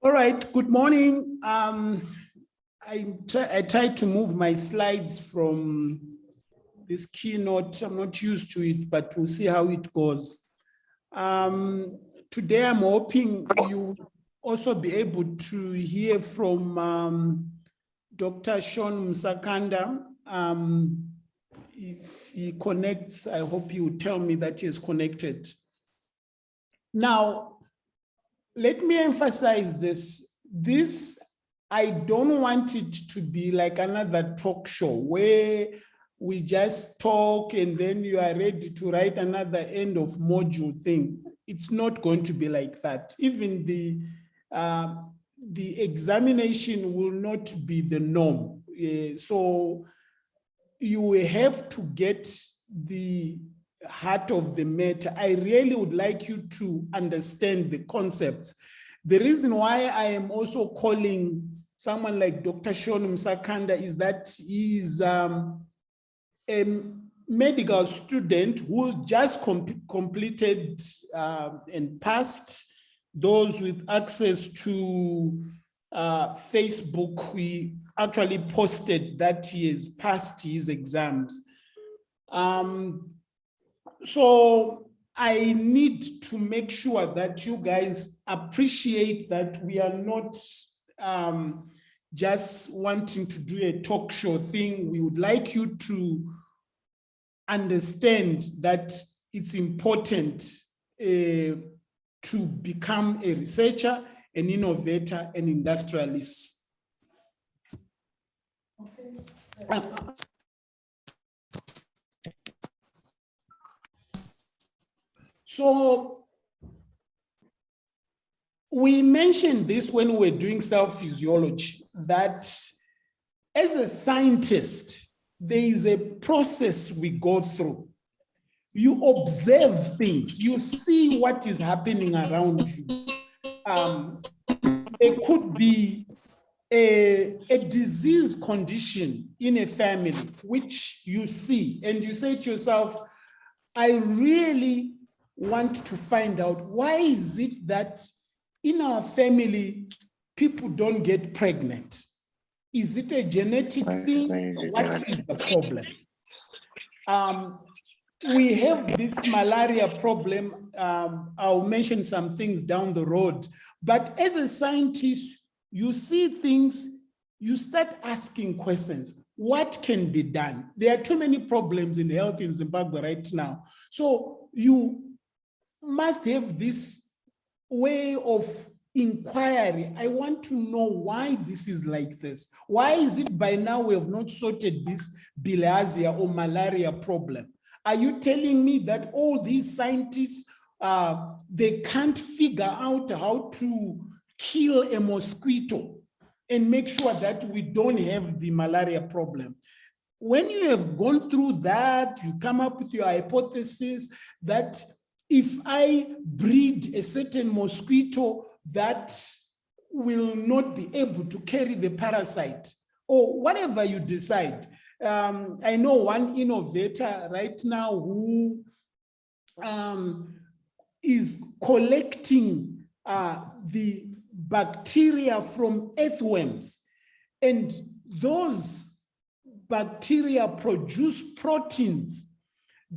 All right, good morning. I tried to move my slides from this keynote. I'm not used to it, but we'll see how it goes. Today, I'm hoping you also be able to hear from Dr. Sean Msakanda. If he connects, I hope he will tell me that he is connected. Now, let me emphasize this. I don't want it to be like another talk show where we just talk and then you are ready to write another end of module thing. It's not going to be like that. Even the examination will not be the norm. So you will have to get the heart of the matter. I really would like you to understand the concepts. The reason why I am also calling someone like Dr. Sean Msakanda is that he's a medical student who just completed and passed. Those with access to Facebook, we actually posted that he has passed his exams. So I need to make sure that you guys appreciate that we are not just wanting to do a talk show thing. We would like you to understand that it's important to become a researcher, an innovator, an industrialist. Okay. So we mentioned this when we were doing cell physiology, that as a scientist, there is a process we go through. You observe things, you see what is happening around you. It could be a disease condition in a family, which you see, and you say to yourself, I really want to find out, why is it that in our family, people don't get pregnant? Is it a genetic thing? What is the problem? We have this malaria problem. I'll mention some things down the road. But as a scientist, you see things, you start asking questions. What can be done? There are too many problems in health in Zimbabwe right now. So you must have this way of inquiry. I want to know why this is like this. Why is it by now we have not sorted this bilharzia or malaria problem? Are you telling me that all these scientists, they can't figure out how to kill a mosquito and make sure that we don't have the malaria problem? When you have gone through that, you come up with your hypothesis that if I breed a certain mosquito, that will not be able to carry the parasite, or whatever you decide. I know one innovator right now who is collecting the bacteria from earthworms, and those bacteria produce proteins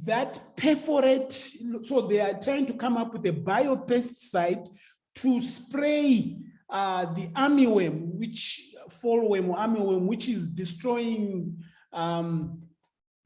that perforate. So they are trying to come up with a biopesticide to spray the armyworm, fallworm or armyworm, which is destroying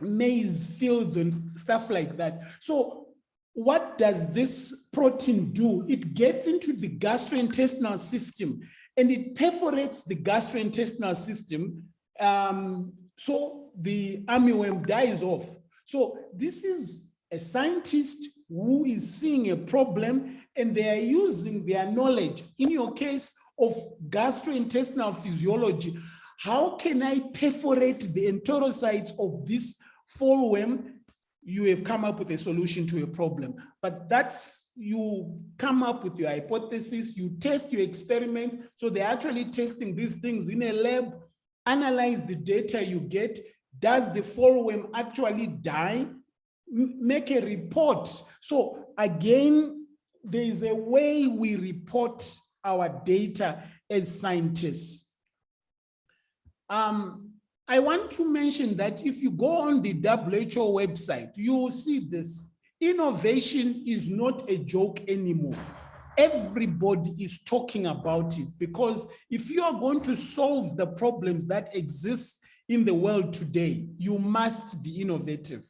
maize fields and stuff like that. So what does this protein do? It gets into the gastrointestinal system and it perforates the gastrointestinal system. So the armyworm dies off. So this is a scientist who is seeing a problem and they are using their knowledge, in your case, of gastrointestinal physiology. How can I perforate the enterocytes of this fallworm? You have come up with a solution to a problem. But that's, you come up with your hypothesis, you test your experiment. So they're actually testing these things in a lab, analyze the data you get. Does the fallworm actually die? Make a report. So again, there is a way we report our data as scientists. I want to mention that if you go on the WHO website, you will see this. Innovation is not a joke anymore. Everybody is talking about it, because if you are going to solve the problems that exist in the world today, you must be innovative.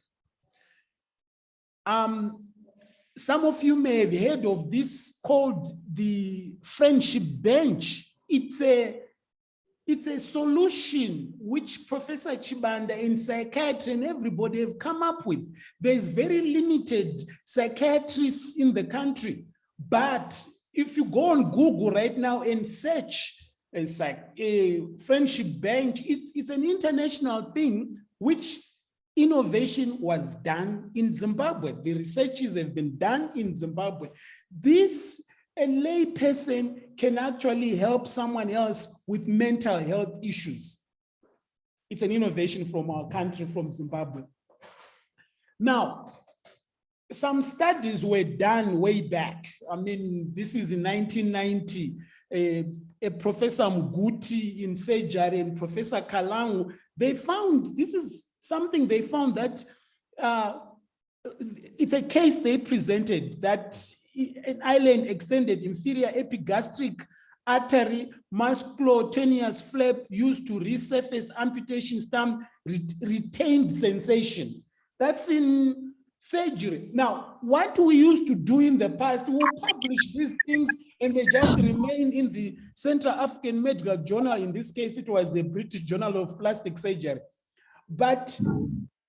Some of you may have heard of this called the friendship bench. It's a solution which Professor Chibanda in psychiatry and everybody have come up with. There's very limited psychiatrists in the country, but if you go on Google right now and search a friendship bench, it's an international thing which innovation was done in Zimbabwe. The researches have been done in Zimbabwe. A lay person can actually help someone else with mental health issues. It's an innovation from our country, from Zimbabwe. Now, some studies were done way back. I mean, this is in 1990. A Professor Mguti in surgery and Professor Kalangu, they found, this is something they found, that it's a case they presented, that an island extended inferior epigastric artery musculotaneous flap used to resurface amputation stump retained sensation. That's in surgery. Now, what we used to do in the past, we publish these things and they just remain in the Central African Medical Journal. In this case, it was a British Journal of Plastic Surgery. But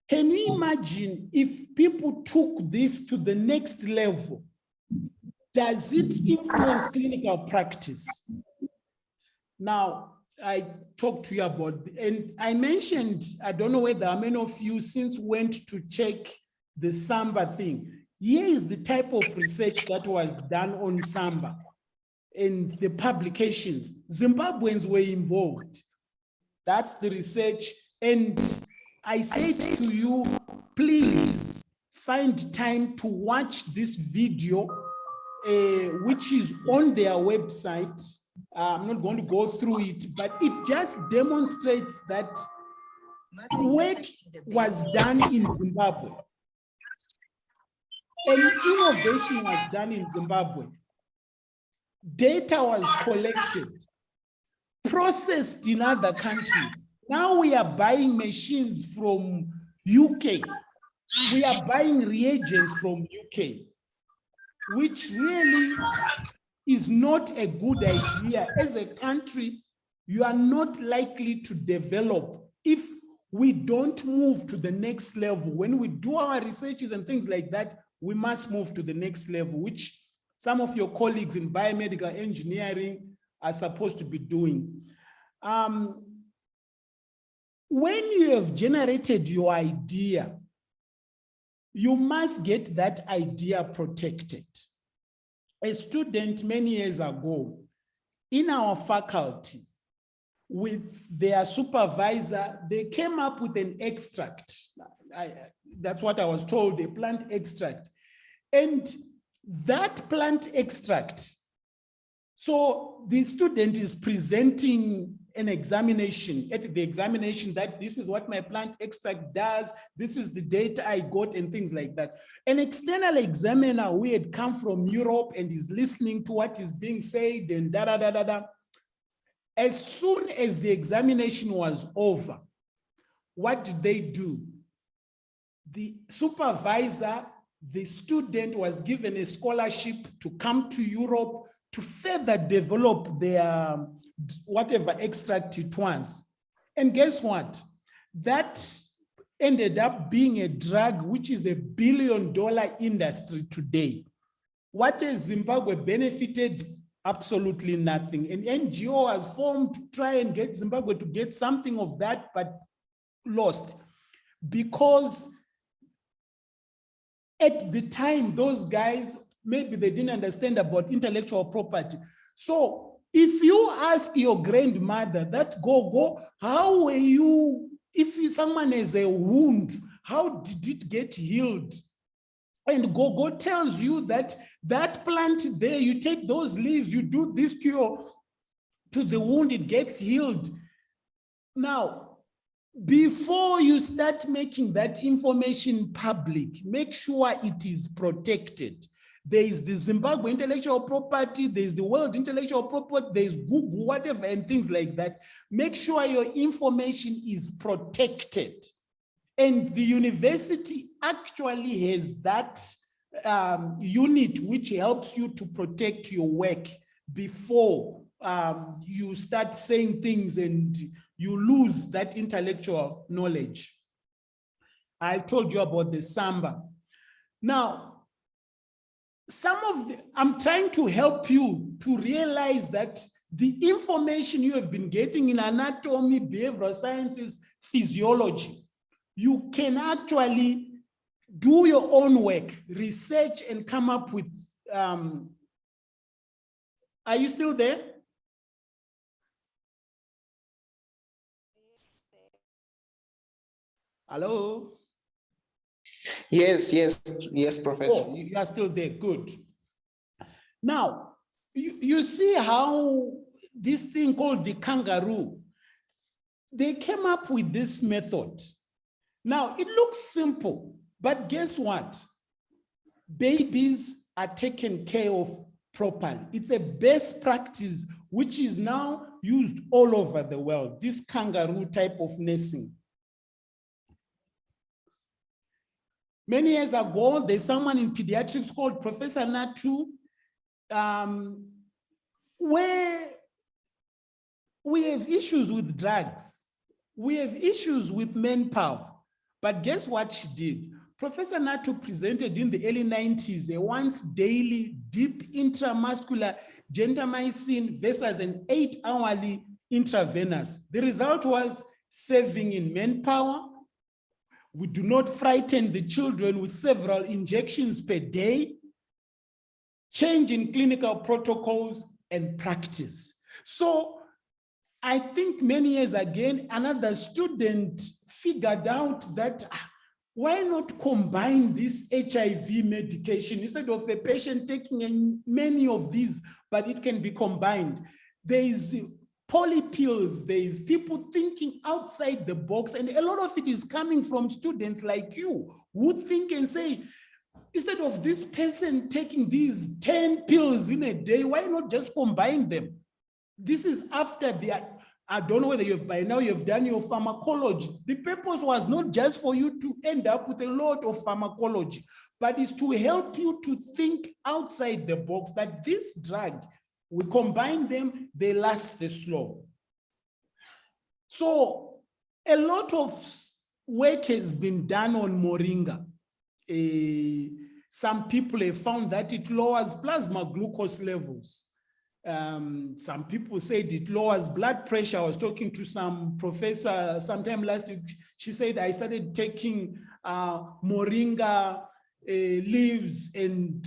can you imagine if people took this to the next level? Does it influence clinical practice? Now, I talked to you about, and I mentioned, I don't know whether many of you since went to check the Samba thing. Here is the type of research that was done on Samba and the publications. Zimbabweans were involved. That's the research. And I say to you, please find time to watch this video, which is on their website. I'm not going to go through it, but it just demonstrates that work was done in Zimbabwe. And innovation was done in Zimbabwe. Data was collected, processed in other countries. Now we are buying machines from UK. We are buying reagents from UK, which really is not a good idea. As a country, you are not likely to develop if we don't move to the next level. When we do our researches and things like that, we must move to the next level, which some of your colleagues in biomedical engineering are supposed to be doing. When you have generated your idea, you must get that idea protected. A student many years ago in our faculty with their supervisor, they came up with an extract. That's what I was told, a plant extract. And that plant extract, so the student is presenting an examination, at the examination, that this is what my plant extract does, this is the data I got and things like that. An external examiner who had come from Europe and is listening to what is being said and da-da-da-da-da. As soon as the examination was over, what did they do? The supervisor, the student was given a scholarship to come to Europe to further develop their whatever extract it was. And guess what? That ended up being a drug which is $1 billion industry today. What has Zimbabwe benefited? Absolutely nothing. An NGO was formed to try and get Zimbabwe to get something of that, but lost. Because at the time, those guys, maybe they didn't understand about intellectual property. So if you ask your grandmother, that go, how were you, if someone has a wound, how did it get healed? And Gogo tells you that that plant there, you take those leaves, you do this to the wound, it gets healed. Now, before you start making that information public, make sure it is protected. There is the Zimbabwe intellectual property, there's the world intellectual property, there's Google, whatever, and things like that. Make sure your information is protected. And the university actually has that unit which helps you to protect your work before you start saying things and you lose that intellectual knowledge. I told you about the Samba. Now, I'm trying to help you to realize that the information you have been getting in anatomy, behavioral sciences, physiology, you can actually do your own work, research, and come up with, are you still there? Hello? Yes, Professor. Oh, you are still there, good. Now, you see how this thing called the kangaroo, they came up with this method. Now, it looks simple, but guess what? Babies are taken care of properly. It's a best practice which is now used all over the world, this kangaroo type of nursing. Many years ago, there's someone in pediatrics called Professor Natu, where we have issues with drugs. We have issues with manpower. But guess what she did? Professor Natu presented in the early 90s a once daily deep intramuscular gentamicin versus an 8-hourly intravenous. The result was saving in manpower. We do not frighten the children with several injections per day, change in clinical protocols and practice. So I think many years again, another student figured out that why not combine this HIV medication instead of a patient taking many of these, but it can be combined. There is poly pills, there is people thinking outside the box, and a lot of it is coming from students like you who think and say, instead of this person taking these 10 pills in a day, why not just combine them? This is after I don't know whether by now you've done your pharmacology. The purpose was not just for you to end up with a lot of pharmacology, but is to help you to think outside the box that this drug, we combine them, they last this long. So a lot of work has been done on moringa. Some people have found that it lowers plasma glucose levels. Some people said it lowers blood pressure. I was talking to some professor sometime last week. She said, I started taking moringa leaves and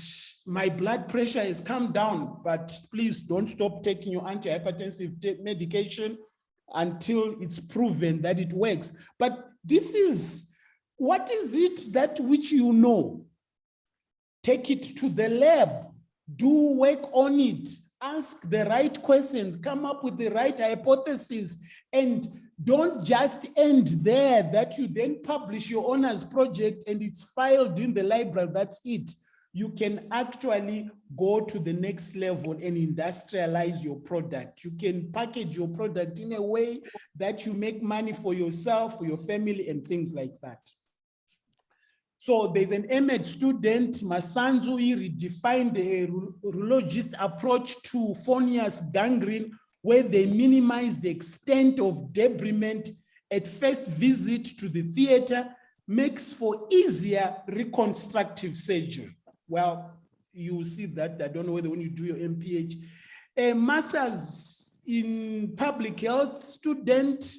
my blood pressure has come down, but please don't stop taking your antihypertensive medication until it's proven that it works. But this is, what is it that which you know? Take it to the lab, do work on it, ask the right questions, come up with the right hypothesis, and don't just end there that you then publish your honors project and it's filed in the library, that's it. You can actually go to the next level and industrialize your product. You can package your product in a way that you make money for yourself, for your family, and things like that. So there's an MEd student, Masanzu, he redefined a urologist approach to Fonnias gangrene, where they minimize the extent of debridement at first visit to the theater, makes for easier reconstructive surgery. Well, you see that, I don't know whether when you do your MPH. A master's in public health student,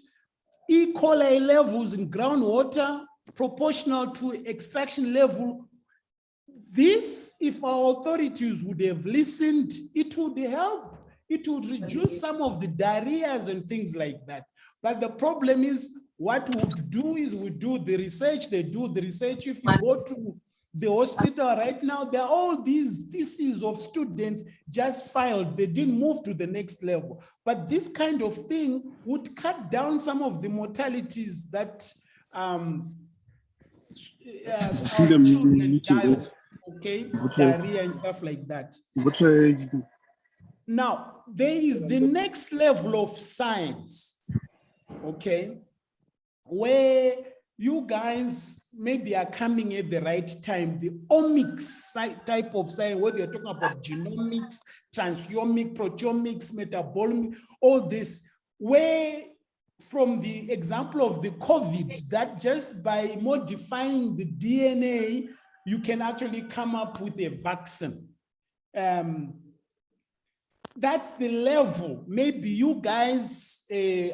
E. coli levels in groundwater, proportional to extraction level. This, if our authorities would have listened, it would help. It would reduce some of the diarrheas and things like that. But the problem is, what we would do is we do the research, they do the research. If you go to the hospital right now, there are all these theses of students just filed, they didn't move to the next level. But this kind of thing would cut down some of the mortalities that our children die of, okay, diarrhea and stuff like that. Now, there is the next level of science, okay, where you guys maybe are coming at the right time, the omics type of science, where they're talking about genomics, transomics, proteomics, metabolomics, all this, where from the example of the COVID, that just by modifying the DNA, you can actually come up with a vaccine. That's the level maybe you guys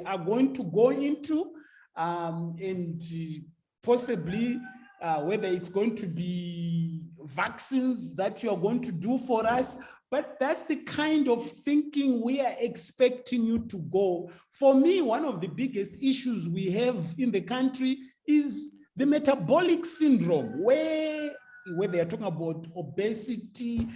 are going to go into, and possibly whether it's going to be vaccines that you're going to do for us, but that's the kind of thinking we are expecting you to go. For me, one of the biggest issues we have in the country is the metabolic syndrome, where they are talking about obesity,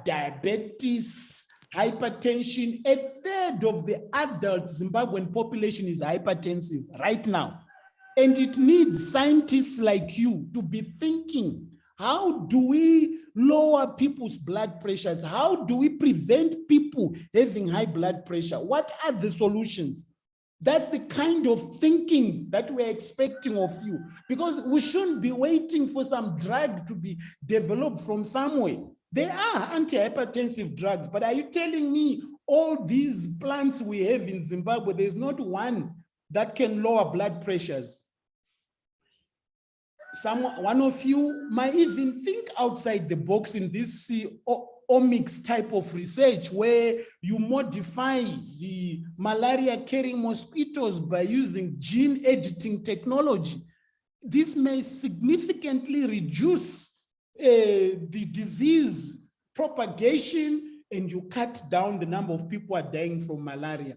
diabetes, hypertension. A third of the adult Zimbabwean population is hypertensive right now. And it needs scientists like you to be thinking, how do we lower people's blood pressures? How do we prevent people having high blood pressure? What are the solutions? That's the kind of thinking that we're expecting of you, because we shouldn't be waiting for some drug to be developed from somewhere. There are antihypertensive drugs, but are you telling me all these plants we have in Zimbabwe, there's not one that can lower blood pressures? One of you might even think outside the box in this omics type of research, where you modify the malaria-carrying mosquitoes by using gene editing technology. This may significantly reduce the disease propagation, and you cut down the number of people who are dying from malaria.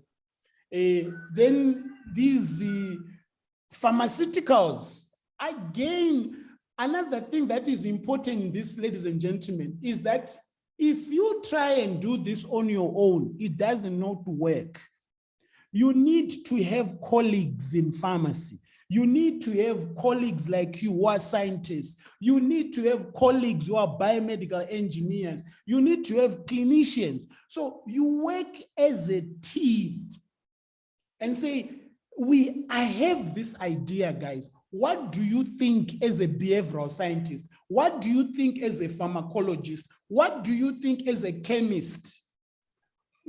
Then these pharmaceuticals, again, another thing that is important in this, ladies and gentlemen, is that if you try and do this on your own, it doesn't not work. You need to have colleagues in pharmacy. You need to have colleagues like you who are scientists. You need to have colleagues who are biomedical engineers. You need to have clinicians. So you work as a team and say, I have this idea, guys. What do you think as a behavioral scientist? What do you think as a pharmacologist? What do you think as a chemist?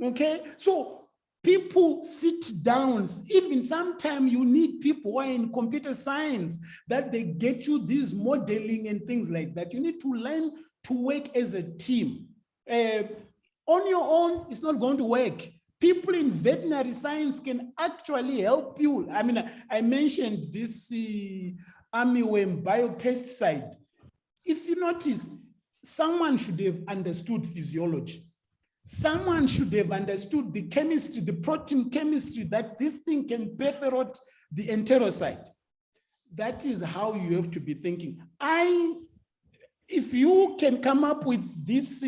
Okay, so people sit down. Even sometimes you need people who are in computer science, that they get you this modeling and things like that. You need to learn to work as a team. On your own, it's not going to work. People in veterinary science can actually help you. I mean, I mentioned this armyworm biopesticide. If you notice, someone should have understood physiology. Someone should have understood the chemistry, the protein chemistry, that this thing can perforate the enterocyte. That is how you have to be thinking. If you can come up with this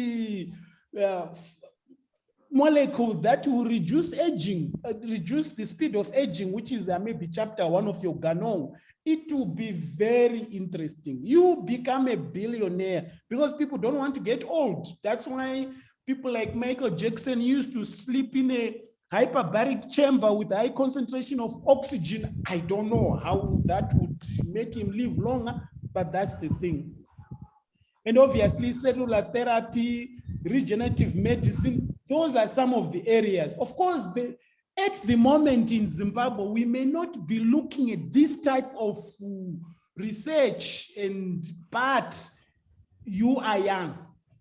molecule that will reduce aging, reduce the speed of aging, which is maybe chapter 1 of your Ganon, it will be very interesting. You become a billionaire because people don't want to get old. That's why people like Michael Jackson used to sleep in a hyperbaric chamber with high concentration of oxygen. I don't know how that would make him live longer, but that's the thing. And obviously, cellular therapy, regenerative medicine, those are some of the areas. Of course, at the moment in Zimbabwe, we may not be looking at this type of research, but you are young.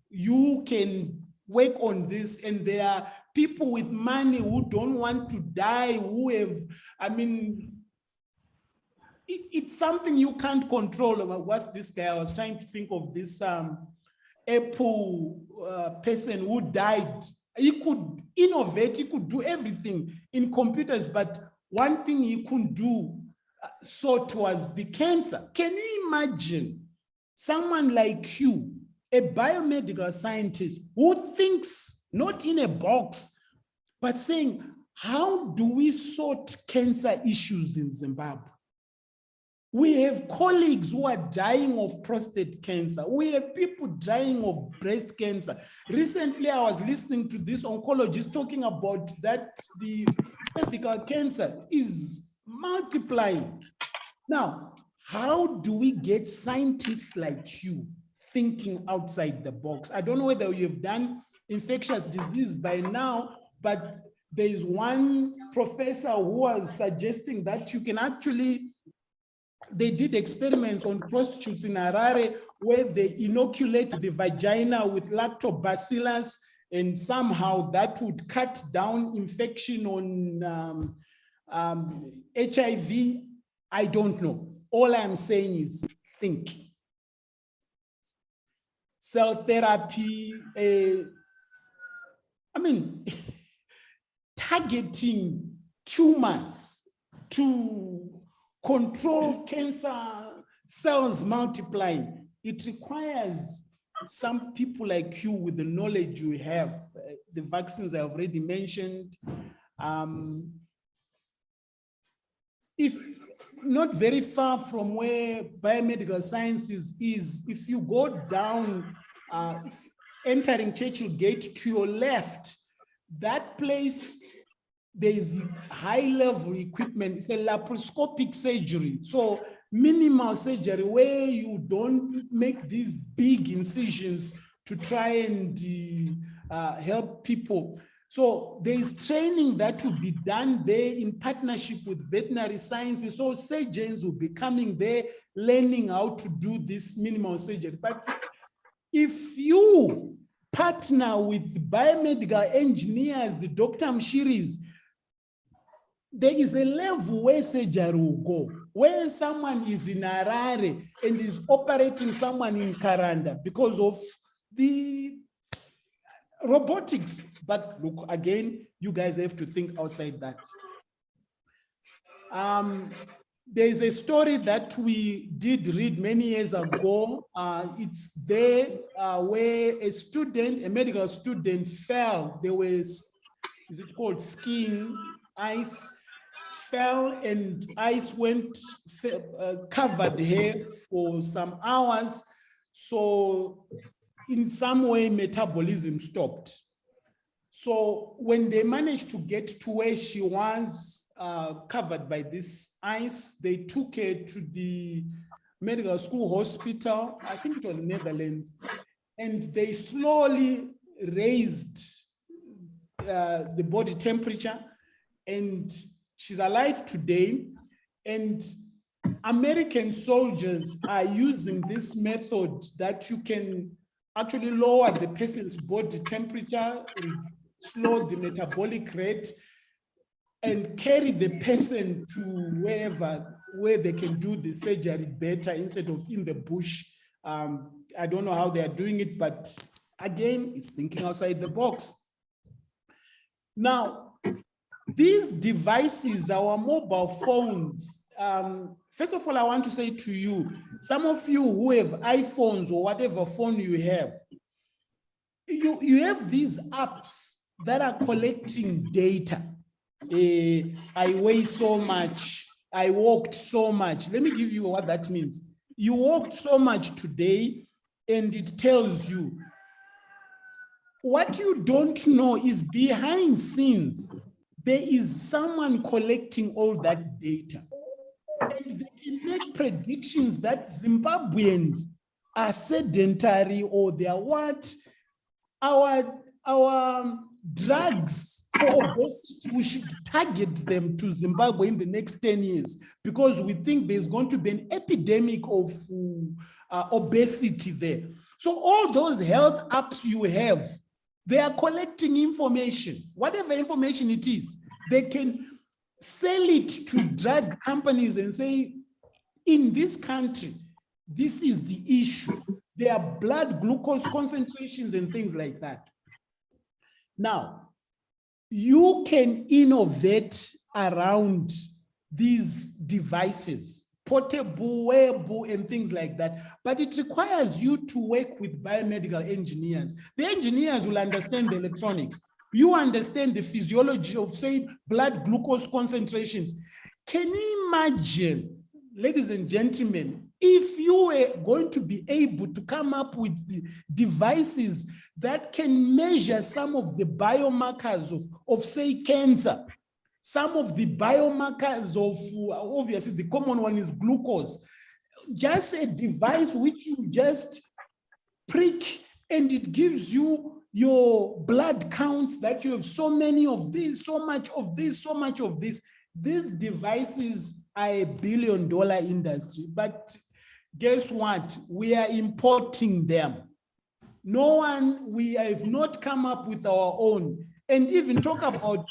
You can work on this, and there are people with money who don't want to die, who have, I mean, it's something you can't control. What's this guy? I was trying to think of this Apple person who died. He could innovate, he could do everything in computers, but one thing he couldn't do, so it was the cancer. Can you imagine someone like you, a biomedical scientist who thinks not in a box, but saying, how do we sort cancer issues in Zimbabwe? We have colleagues who are dying of prostate cancer. We have people dying of breast cancer. Recently, I was listening to this oncologist talking about that the cervical cancer is multiplying. Now, how do we get scientists like you thinking outside the box? I don't know whether you've done infectious disease by now, but there is one professor who was suggesting that you can actually, they did experiments on prostitutes in Harare where they inoculate the vagina with lactobacillus, and somehow that would cut down infection on HIV. I don't know. All I'm saying is think. Cell therapy, targeting tumors to control cancer cells multiplying. It requires some people like you with the knowledge you have. The vaccines I already mentioned. If not very far from where biomedical sciences is, if you go down, entering Churchill Gate to your left, that place, there is high-level equipment. It's a laparoscopic surgery. So minimal surgery where you don't make these big incisions to try and help people. So there is training that will be done there in partnership with veterinary sciences. So surgeons will be coming there, learning how to do this minimal surgery. But if you partner with biomedical engineers, the Dr. Mshiris, there is a level where surgery will go, where someone is in Harare and is operating someone in Karanda because of the robotics. But look, again, you guys have to think outside that. There's a story that we did read many years ago. It's there where a student, a medical student fell. There was, is it called skiing, ice, fell and ice went, covered her for some hours. So in some way, metabolism stopped. So when they managed to get to where she was covered by this ice, they took her to the medical school hospital. I think it was in Netherlands. And they slowly raised the body temperature, and she's alive today. And American soldiers are using this method that you can actually lower the person's body temperature, slow the metabolic rate, and carry the person to wherever where they can do the surgery better instead of in the bush. I don't know how they are doing it, but again, it's thinking outside the box. Now, these devices, our mobile phones, first of all, I want to say to you, some of you who have iPhones or whatever phone you have, you have these apps that are collecting data. I weigh so much, I walked so much. Let me give you what that means. You walked so much today, and it tells you. What you don't know is behind scenes, there is someone collecting all that data. And they can make predictions that Zimbabweans are sedentary or they are what? Our drugs for obesity, we should target them to Zimbabwe in the next 10 years because we think there's going to be an epidemic of obesity there. So all those health apps you have, they are collecting information, whatever information it is. They can sell it to drug companies and say, in this country, this is the issue. There are blood glucose concentrations and things like that. Now, you can innovate around these devices. portable, wearable, and things like that. But it requires you to work with biomedical engineers. The engineers will understand the electronics. You understand the physiology of, say, blood glucose concentrations. Can you imagine, ladies and gentlemen, if you were going to be able to come up with the devices that can measure some of the biomarkers of say, cancer, some of the biomarkers of, obviously, the common one is glucose, just a device which you just prick and it gives you your blood counts that you have so many of this, so much of this, so much of this. These devices are $1 billion industry, but guess what? We are importing them. We have not come up with our own. And even talk about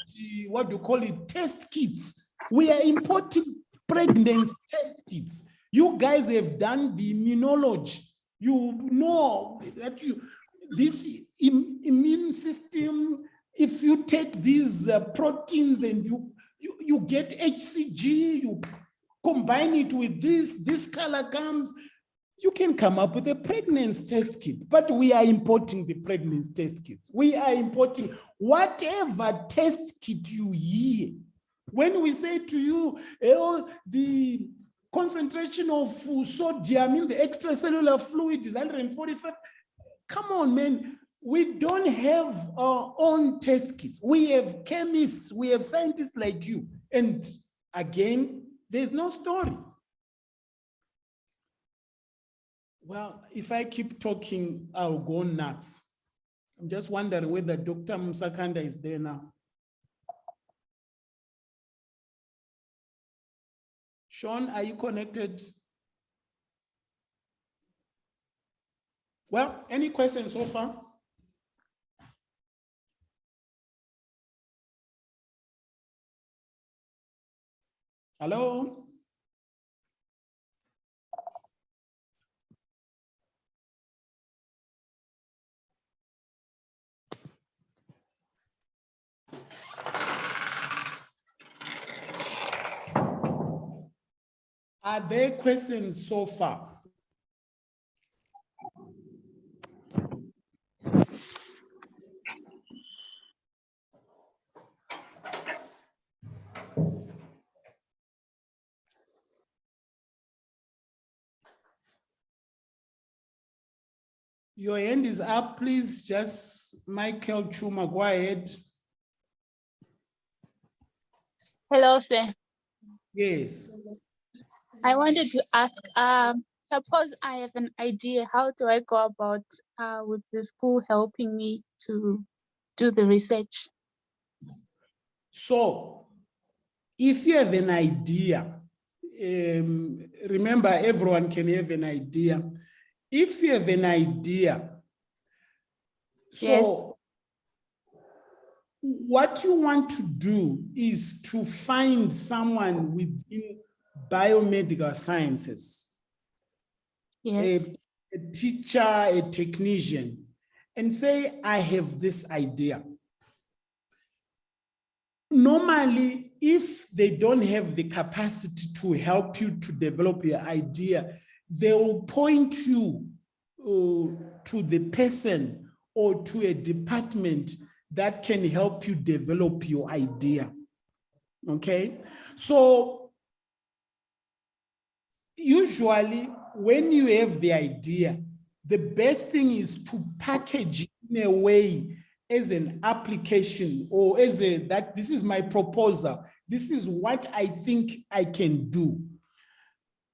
what you call it, test kits. We are importing pregnancy test kits. You guys have done the immunology. You know that this immune system, if you take these proteins and you get HCG, you combine it with this color comes, you can come up with a pregnancy test kit. But we are importing the pregnancy test kits. We are importing whatever test kit you hear. When we say to you, the concentration of sodium in the extracellular fluid is 145, come on, man. We don't have our own test kits. We have chemists, we have scientists like you. And again, there's no story. Well, if I keep talking, I'll go nuts. I'm just wondering whether Dr. Msakanda is there now. Sean, are you connected? Well, any questions so far? Hello? Are there questions so far? Your hand is up, please. Just Michael Chuma, go ahead. Hello, sir. Yes. I wanted to ask, suppose I have an idea, how do I go about with the school helping me to do the research? So, if you have an idea, remember everyone can have an idea. If you have an idea, so Yes. what you want to do is to find someone within biomedical sciences, Yes. a teacher, a technician, and say, I have this idea. Normally, if they don't have the capacity to help you to develop your idea, they will point you to the person or to a department that can help you develop your idea. Okay? So, usually, when you have the idea, the best thing is to package it in a way as an application or as that this is my proposal. This is what I think I can do.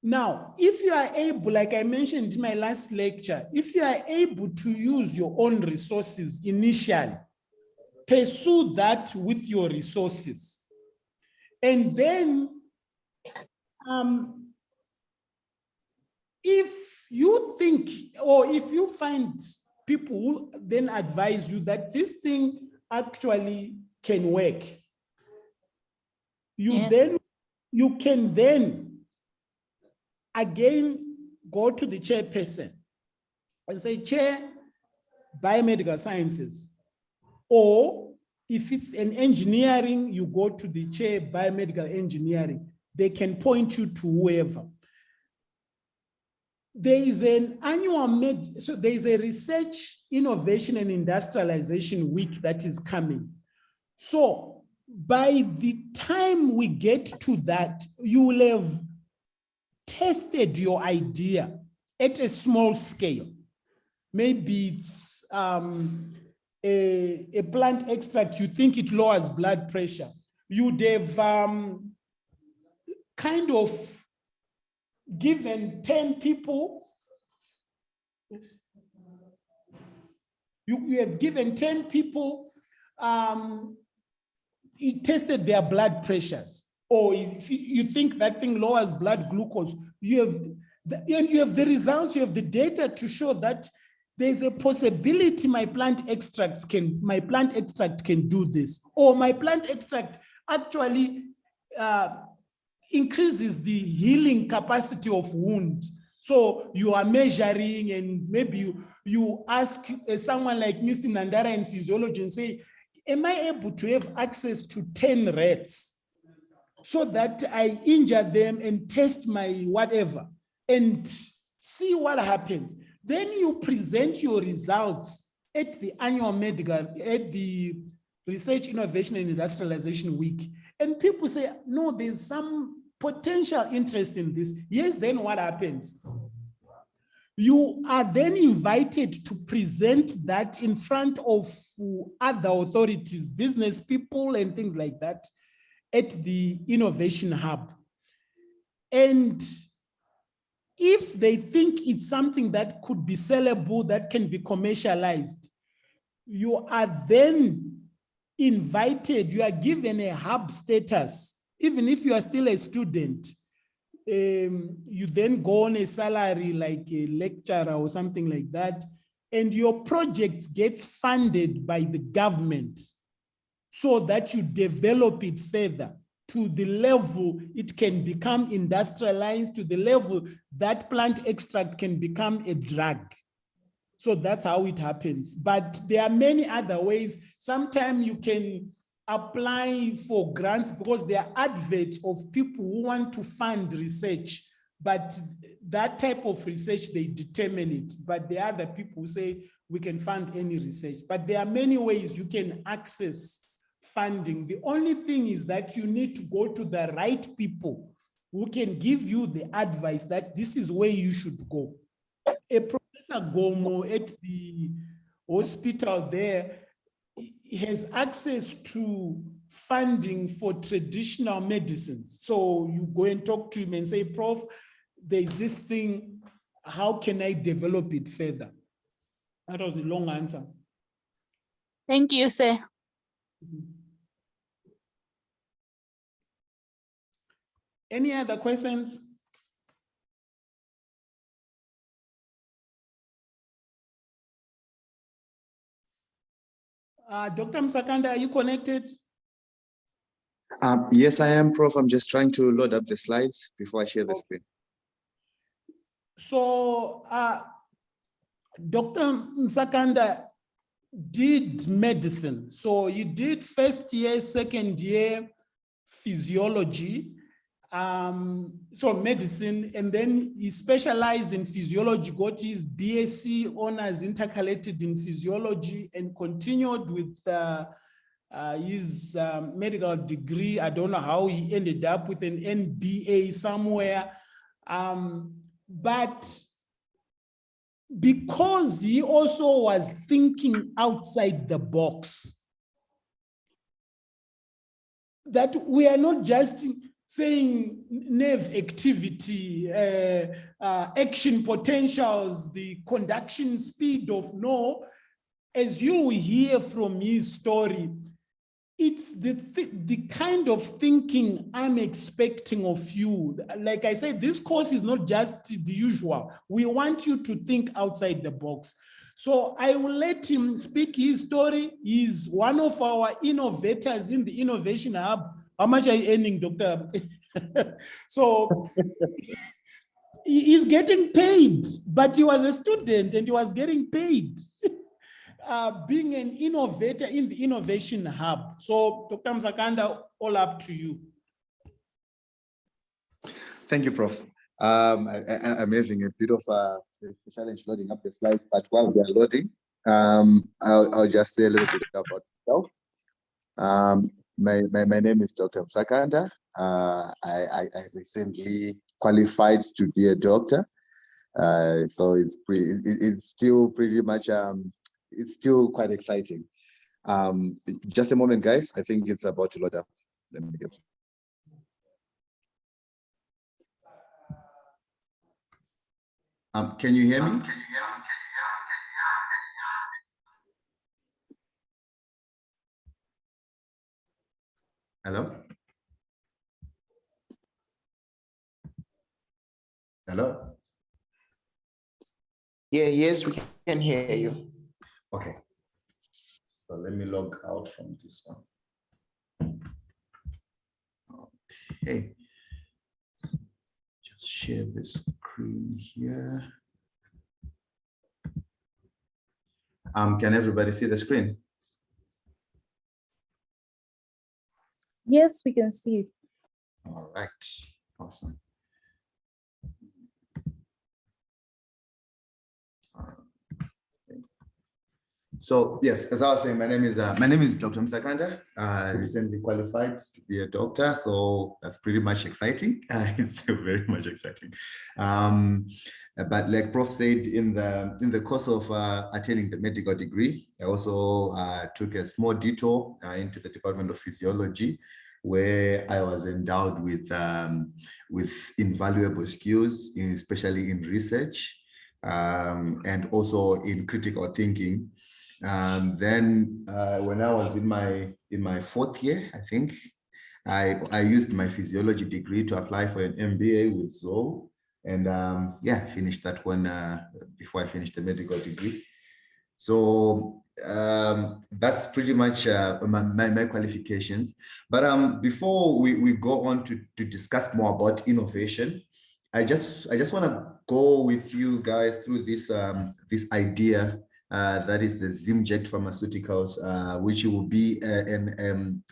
Now, if you are able, like I mentioned in my last lecture, if you are able to use your own resources initially, pursue that with your resources. And then, if you think, or if you find people who then advise you that this thing actually can work, you can then again go to the chairperson and say, Chair, biomedical sciences. Or if it's an engineering, you go to the chair, biomedical engineering. They can point you to whoever. there is an annual so there is a research, innovation and industrialization week that is coming. So by the time we get to that, you will have tested your idea at a small scale. Maybe it's a plant extract, you think it lowers blood pressure. You'd have kind of given 10 people, you have given 10 people, you tested their blood pressures. Or if you think that thing lowers blood glucose, you have the results, you have the data to show that there's a possibility my plant extract can do this, or my plant extract actually increases the healing capacity of wound. So you are measuring, and maybe you ask someone like Mr. Nandara in physiology and say, am I able to have access to 10 rats so that I injure them and test my whatever and see what happens? Then you present your results at the annual at the Research, Innovation and Industrialization Week. And people say, no, there's some potential interest in this. Yes, then what happens? You are then invited to present that in front of other authorities, business people and things like that at the Innovation Hub. And if they think it's something that could be sellable, that can be commercialized, you are then invited, you are given a hub status. Even if you are still a student, you then go on a salary like a lecturer or something like that, and your project gets funded by the government so that you develop it further to the level it can become industrialized, to the level that plant extract can become a drug. So that's how it happens. But there are many other ways. Sometimes you can apply for grants because there are adverts of people who want to fund research, but that type of research, they determine it. But there are other people who say we can fund any research. But there are many ways you can access funding. The only thing is that you need to go to the right people who can give you the advice that this is where you should go. A Professor Gomo at the hospital there has access to funding for traditional medicines. So you go and talk to him and say, Prof, there's this thing, how can I develop it further? That was a long answer. Thank you, sir. Any other questions? Dr. Msakanda, are you connected? Yes, I am, Prof. I'm just trying to load up the slides before I share the screen. So, Dr. Msakanda did medicine. So you did first year, second year physiology, so medicine, and then he specialized in physiology, got his BSc honors intercalated in physiology, and continued with his medical degree. I don't know how he ended up with an MBA somewhere, but because he also was thinking outside the box, that we are not just saying nerve activity, action potentials, the conduction speed of no, as you will hear from his story, it's the kind of thinking I'm expecting of you. Like I said, this course is not just the usual. We want you to think outside the box. So I will let him speak his story. He's one of our innovators in the Innovation Hub. How much are you earning, Doctor? So he's getting paid, but he was a student and he was getting paid. Being an innovator in the Innovation Hub. So Dr. Msakanda, all up to you. Thank you, Prof. I'm having a bit of a challenge loading up the slides, but while we are loading, I'll just say a little bit about myself. My name is Dr. Msakanda. I recently qualified to be a doctor. So it's still pretty much, it's still quite exciting. Just a moment, guys. I think it's about to load up. Let me get. Can you hear me? Hello? Hello? Yeah, yes, we can hear you. Okay. So let me log out from this one. Okay. Just share the screen here. Can everybody see the screen? Yes, we can see it. All right. Awesome. So yes, as I was saying, my name is Dr. Msakanda. I recently qualified to be a doctor, so that's pretty much exciting. It's very much exciting. But like Prof said, in the course of attaining the medical degree, I also took a small detour into the Department of Physiology, where I was endowed with invaluable skills, especially in research and also in critical thinking. Then when I was in my fourth year, I think, I used my physiology degree to apply for an MBA with Zoe, and yeah, finished that one before I finished the medical degree. So that's pretty much my qualifications. But before we go on to discuss more about innovation, I just want to go with you guys through this this idea that is the Zimjet Pharmaceuticals, which will be an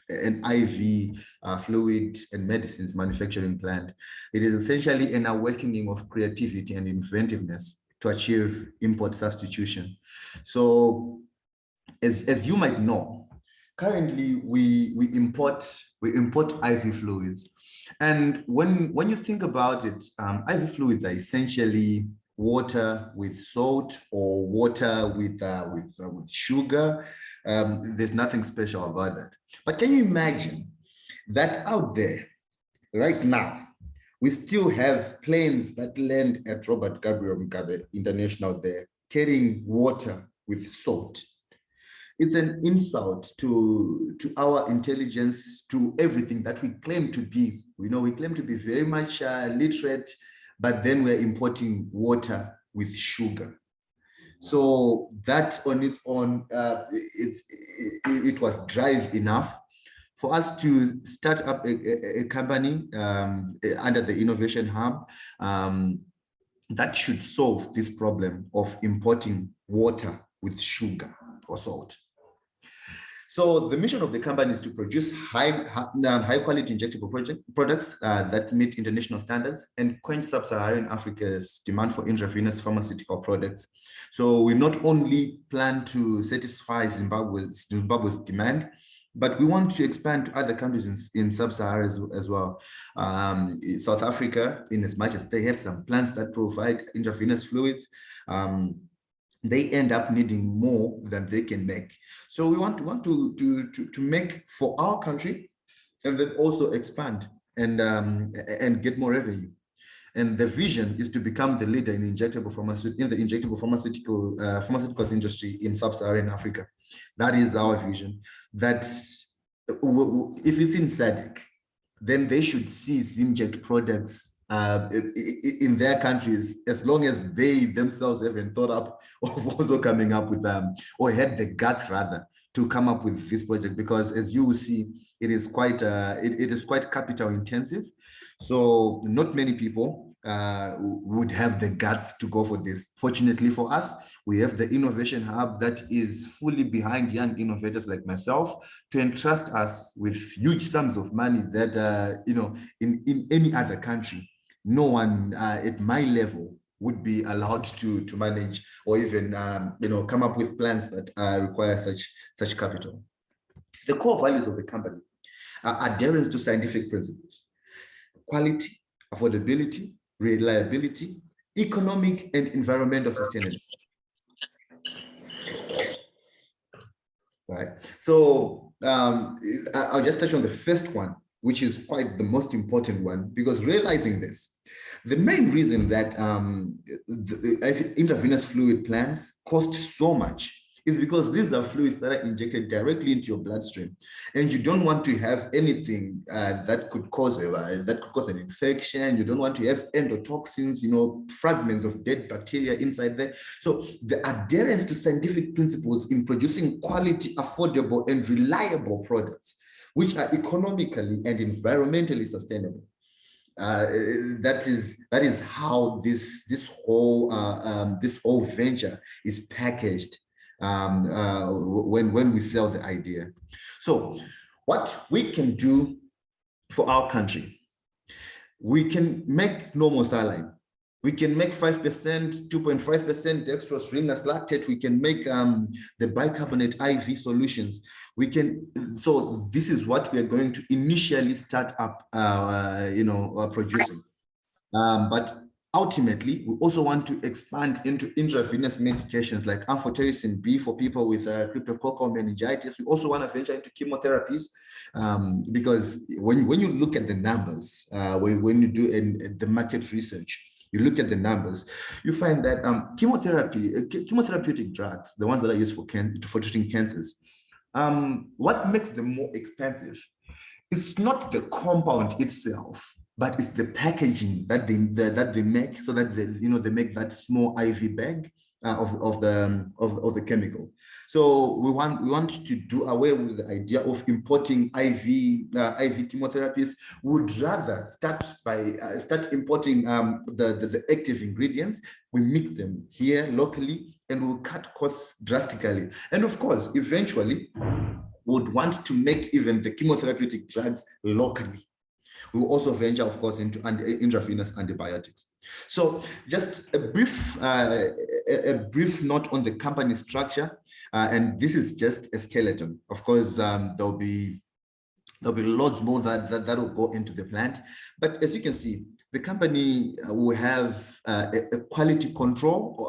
IV fluid and medicines manufacturing plant. It is essentially an awakening of creativity and inventiveness to achieve import substitution. So, as you might know, currently we import IV fluids, and when you think about it, IV fluids are essentially water with salt or water with sugar. There's nothing special about that. But can you imagine that out there right now, we still have planes that land at Robert Gabriel Mugabe International there, carrying water with salt. It's an insult to our intelligence, to everything that we claim to be. We know we claim to be very much literate, but then we're importing water with sugar. So that on its own, it was drive enough for us to start up a company under the Innovation Hub that should solve this problem of importing water with sugar or salt. So the mission of the company is to produce high quality injectable products that meet international standards and quench sub-Saharan Africa's demand for intravenous pharmaceutical products. So we not only plan to satisfy Zimbabwe's demand, but we want to expand to other countries in sub-Sahara as well. South Africa, in as much as they have some plants that provide intravenous fluids, they end up needing more than they can make. So we want to make for our country, and then also expand and get more revenue. And the vision is to become the leader in the injectable pharmaceuticals industry in sub-Saharan Africa. That is our vision. That if it's in SADC, then they should see Zimjet products in their countries, as long as they themselves haven't thought up of also coming up with or had the guts rather to come up with this project, because as you will see, it is quite capital intensive. So not many people would have the guts to go for this. Fortunately for us, we have the Innovation Hub that is fully behind young innovators like myself to entrust us with huge sums of money that, in any other country, no one at my level would be allowed to manage or even come up with plans that require such capital. The core values of the company are adherence to scientific principles, quality, affordability, reliability, economic and environmental sustainability. Right. So I'll just touch on the first one, which is quite the most important one, because realizing this, the main reason that the intravenous fluid plants cost so much is because these are fluids that are injected directly into your bloodstream, and you don't want to have anything that could cause an infection. You don't want to have endotoxins, fragments of dead bacteria inside there. So the adherence to scientific principles in producing quality, affordable, and reliable products, which are economically and environmentally sustainable. That is how this whole venture is packaged when we sell the idea. So what we can do for our country, we can make normal saline. We can make 5%, 2.5% dextrose ringless lactate. We can make the bicarbonate IV solutions. We can, so this is what we are going to initially start up, producing. But ultimately, we also want to expand into intravenous medications like amphotericin B for people with cryptococcal meningitis. We also want to venture into chemotherapies because when you look at the numbers, when you do the market research, you look at the numbers, you find that chemotherapeutic drugs, the ones that are used for treating cancers, what makes them more expensive? It's not the compound itself, but it's the packaging that they make, so that they make that small IV bag of the chemical. So we want to do away with the idea of importing IV chemotherapies. We would rather start importing the active ingredients. We mix them here locally, and we'll cut costs drastically. And of course, eventually, would want to make even the chemotherapeutic drugs locally. We will also venture, of course, into intravenous antibiotics. So just a brief note on the company structure, and this is just a skeleton. Of course, there'll be lots more that will go into the plant. But as you can see, the company will have a quality control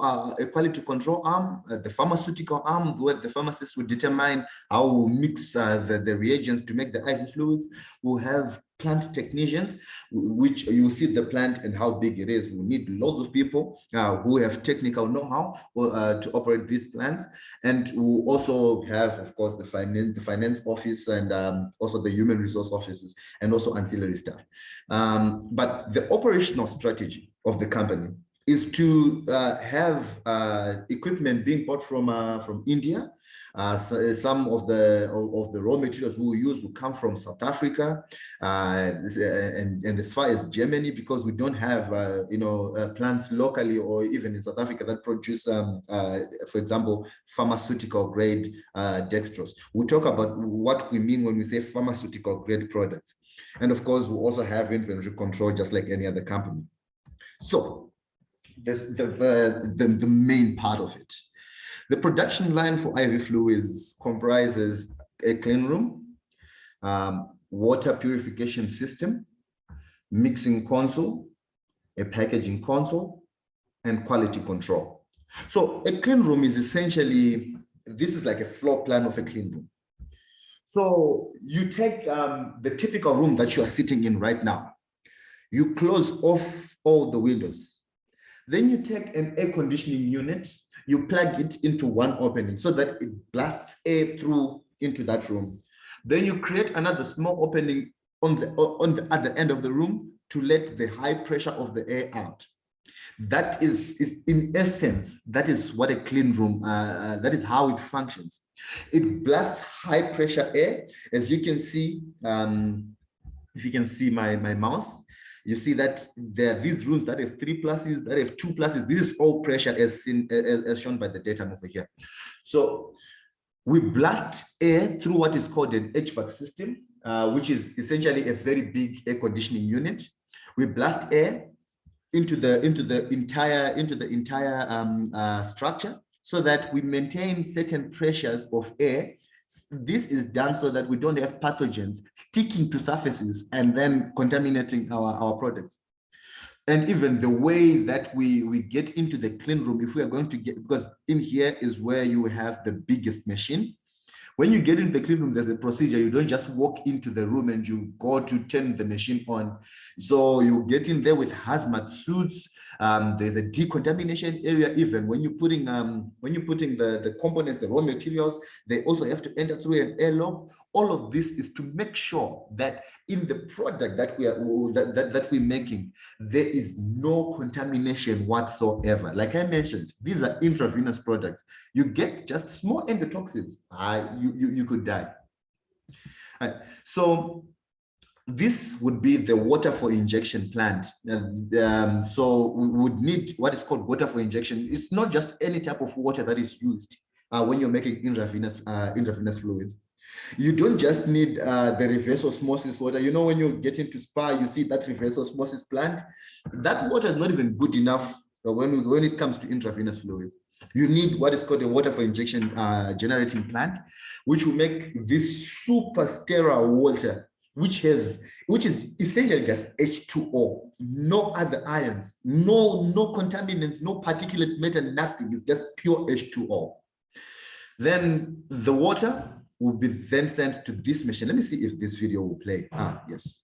arm, the pharmaceutical arm, where the pharmacist will determine how we'll mix the reagents to make the IV fluids. We'll have plant technicians, which you see the plant and how big it is. We need lots of people who have technical know-how to operate these plants. And we'll also have, of course, the finance office and also the human resource offices and also ancillary staff. But the operational strategy of the company is to have equipment being bought from India. So some of the raw materials we will use will come from South Africa and as far as Germany, because we don't have plants locally or even in South Africa that produce, for example, pharmaceutical grade dextrose. We'll talk about what we mean when we say pharmaceutical grade products. And of course, we also have inventory control just like any other company. So this the main part of it. The production line for IV fluids comprises a clean room, water purification system, mixing console, a packaging console, and quality control. So a clean room is essentially, this is like a floor plan of a clean room. So you take the typical room that you are sitting in right now, you close off all the windows. Then you take an air conditioning unit, you plug it into one opening so that it blasts air through into that room. Then you create another small opening on the other end of the room to let the high pressure of the air out. That is in essence, that is what a clean room, that is how it functions. It blasts high pressure air. As you can see, if you can see my mouse, you see that there are these rooms that have 3 pluses, that have 2 pluses. This is all pressure as shown by the data over here. So we blast air through what is called an HVAC system, which is essentially a very big air conditioning unit. We blast air, into the entire structure, so that we maintain certain pressures of air. This is done so that we don't have pathogens sticking to surfaces and then contaminating our products. And even the way that we get into the clean room, if we are going to get, because in here is where you have the biggest machine. When you get into the clean room, there's a procedure. You don't just walk into the room and you go to turn the machine on. So you get in there with hazmat suits. There's a decontamination area. Even when you're putting the components, the raw materials, they also have to enter through an airlock. All of this is to make sure that in the product that we're making, there is no contamination whatsoever. Like I mentioned, these are intravenous products. You get just small endotoxins, you could die. So this would be the water for injection plant. So we would need what is called water for injection. It's not just any type of water that is used when you're making intravenous fluids. You don't just need the reverse osmosis water. You know, when you get into spa, you see that reverse osmosis plant. That water is not even good enough when it comes to intravenous fluids. You need what is called a water for injection generating plant, which will make this super sterile water, which is essentially just H2O, no other ions, no contaminants, no particulate matter, nothing. It's just pure H2O. Then the water will be then sent to this machine. Let me see if this video will play. Yes.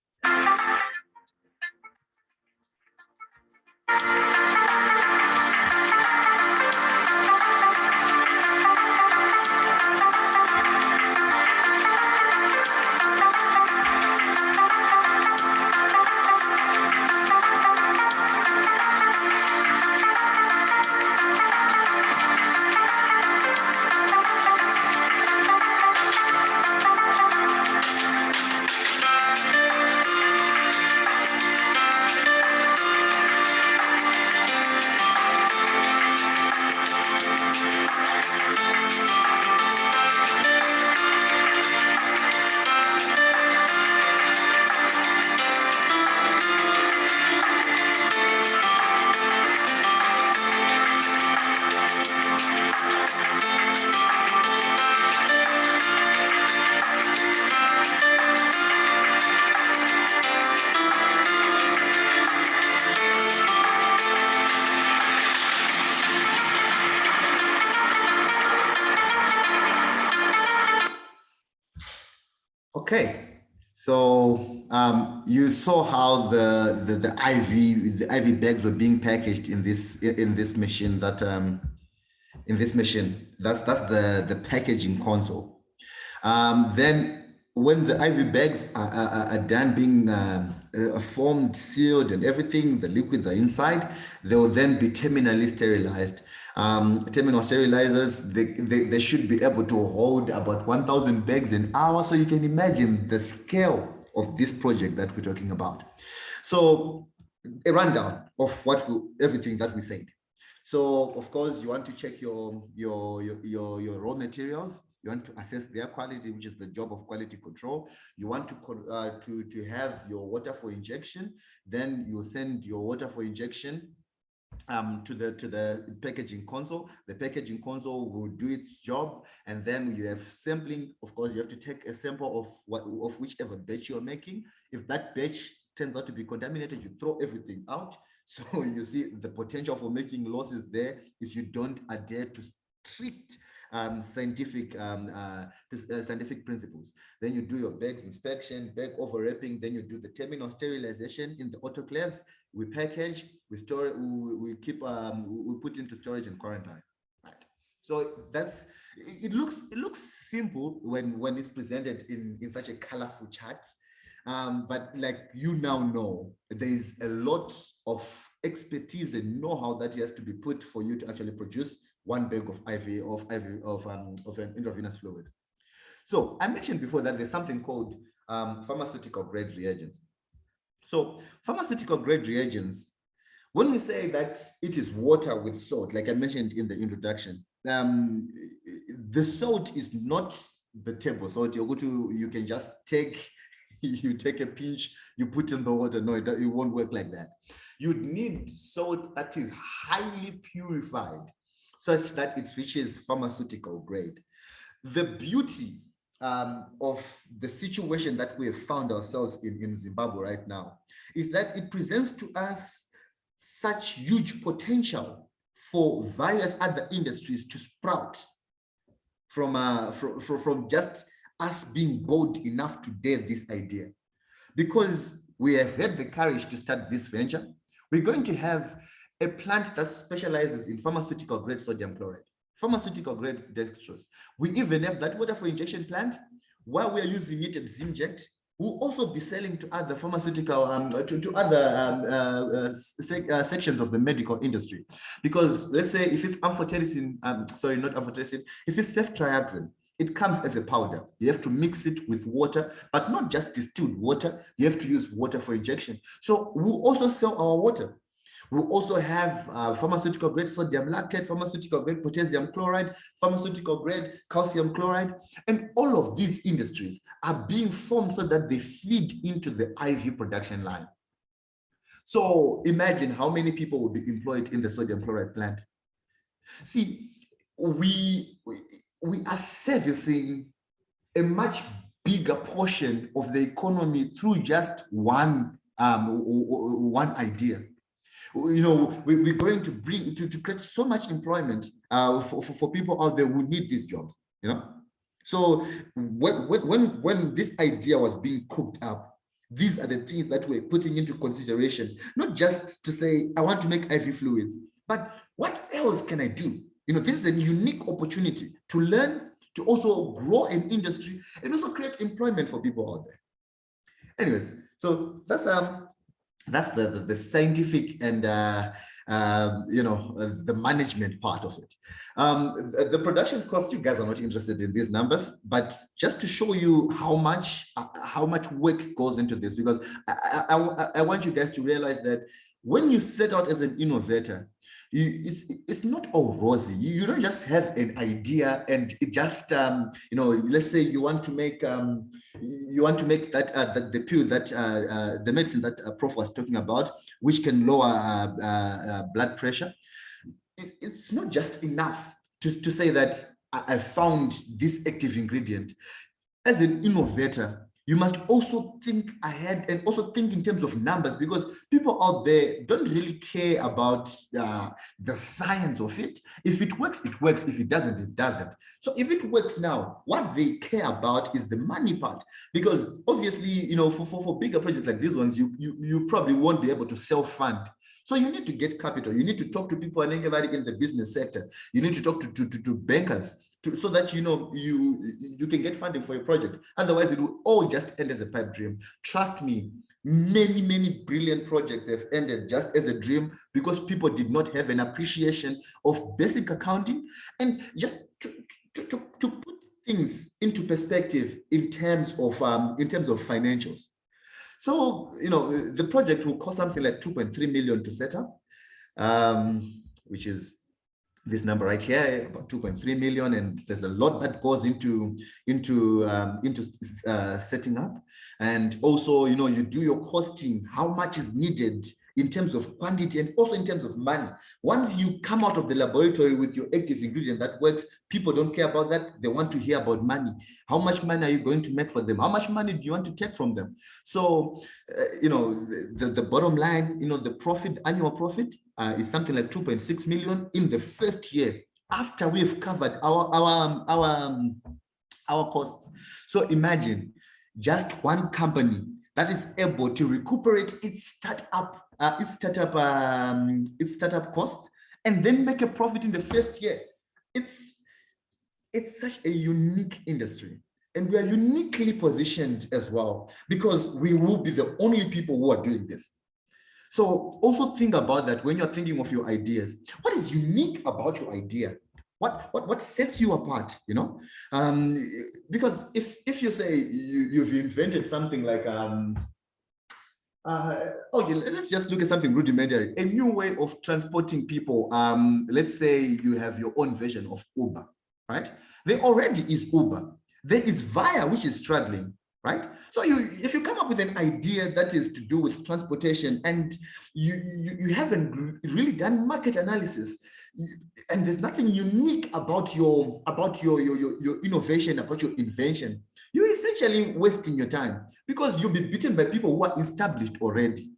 Okay, so you saw how the IV bags were being packaged in this machine. That's the packaging console. Then when the IV bags are done being formed, sealed, and everything, the liquids are inside, they will then be terminally sterilized. Terminal sterilizers, they should be able to hold about 1,000 bags an hour. So you can imagine the scale of this project that we're talking about. So a rundown of everything that we said. So of course you want to check your raw materials. You want to assess their quality, which is the job of quality control. You want to have your water for injection. Then you send your water for injection to the packaging console. The packaging console will do its job, and then you have sampling. Of course, you have to take a sample of whichever batch you're making. If that batch turns out to be contaminated, you throw everything out. So you see the potential for making losses there if you don't adhere to strict scientific principles. Then you do your bags inspection, bag overwrapping, then you do the terminal sterilization in the autoclaves. We package, we store, we keep, we put into storage and quarantine. Right. So it looks simple when it's presented in such a colorful chart. But like you now know, there is a lot of expertise and know-how that has to be put for you to actually produce one bag of an intravenous fluid. So I mentioned before that there's something called pharmaceutical grade reagents. So pharmaceutical grade reagents, when we say that it is water with salt, like I mentioned in the introduction, the salt is not the table salt. You can just take you take a pinch, you put in the water. No, it won't work like that. You'd need salt that is highly purified such that it reaches pharmaceutical grade. The beauty of the situation that we have found ourselves in Zimbabwe right now is that it presents to us such huge potential for various other industries to sprout from just us being bold enough to dare this idea. Because we have had the courage to start this venture, we're going to have a plant that specializes in pharmaceutical grade sodium chloride, pharmaceutical grade dextrose. We even have that water for injection plant. While we are using it at Zimject, we'll also be selling to other pharmaceutical, to other sections of the medical industry. Because let's say if it's amphotericin, sorry, not amphotericin, if it's ceftriaxone, it comes as a powder. You have to mix it with water, but not just distilled water. You have to use water for injection. So we'll also sell our water. We'll also have pharmaceutical grade sodium lactate, pharmaceutical grade potassium chloride, pharmaceutical grade calcium chloride. And all of these industries are being formed so that they feed into the IV production line. So imagine how many people will be employed in the sodium chloride plant. See, we are servicing a much bigger portion of the economy through just one idea. You know, we're going to bring to create so much employment for people out there who need these jobs. You know, so when this idea was being cooked up, these are the things that we're putting into consideration. Not just to say I want to make IV fluids, but what else can I do? You know, this is a unique opportunity to learn, to also grow an industry, and also create employment for people out there. Anyways, so that's the scientific and you know, the management part of it. The production cost, you guys are not interested in these numbers, but just to show you how much work goes into this, because I want you guys to realize that when you set out as an innovator, it's not all rosy. You don't just have an idea and it just you know, let's say you want to make that the pill that the medicine that Prof was talking about, which can lower blood pressure. It's not just enough to say that I found this active ingredient. As an innovator, you must also think ahead and also think in terms of numbers, because people out there don't really care about the science of it. If it works, it works. If it doesn't, it doesn't. So if it works now, what they care about is the money part, because obviously, you know, for bigger projects like these ones, you probably won't be able to self-fund. So you need to get capital. You need to talk to people and everybody in the business sector. You need to talk to bankers, so that, you know, you can get funding for your project. Otherwise, it will all just end as a pipe dream. Trust me, many brilliant projects have ended just as a dream because people did not have an appreciation of basic accounting and just to put things into perspective in terms of financials. So, you know, the project will cost something like 2.3 million to set up, which is this number right here, about 2.3 million, and there's a lot that goes into setting up. And also, you know, you do your costing, how much is needed in terms of quantity and also in terms of money. Once you come out of the laboratory with your active ingredient that works, people don't care about that. They want to hear about money. How much money are you going to make for them? How much money do you want to take from them? So, you know, the bottom line, you know, the profit, annual profit, is something like 2.6 million in the first year after we've covered our costs. So imagine just one company that is able to recuperate its startup costs and then make a profit in the first year. It's such a unique industry, and we are uniquely positioned as well because we will be the only people who are doing this. So also think about that when you're thinking of your ideas. What is unique about your idea? What sets you apart, you know? Because if you say you've invented something like okay, let's just look at something rudimentary, a new way of transporting people. Let's say you have your own version of Uber, right? There already is Uber. There is Via, which is struggling. right? So if you come up with an idea that is to do with transportation and you haven't really done market analysis, and there's nothing unique about your innovation, about your invention, you're essentially wasting your time because you'll be beaten by people who are established already.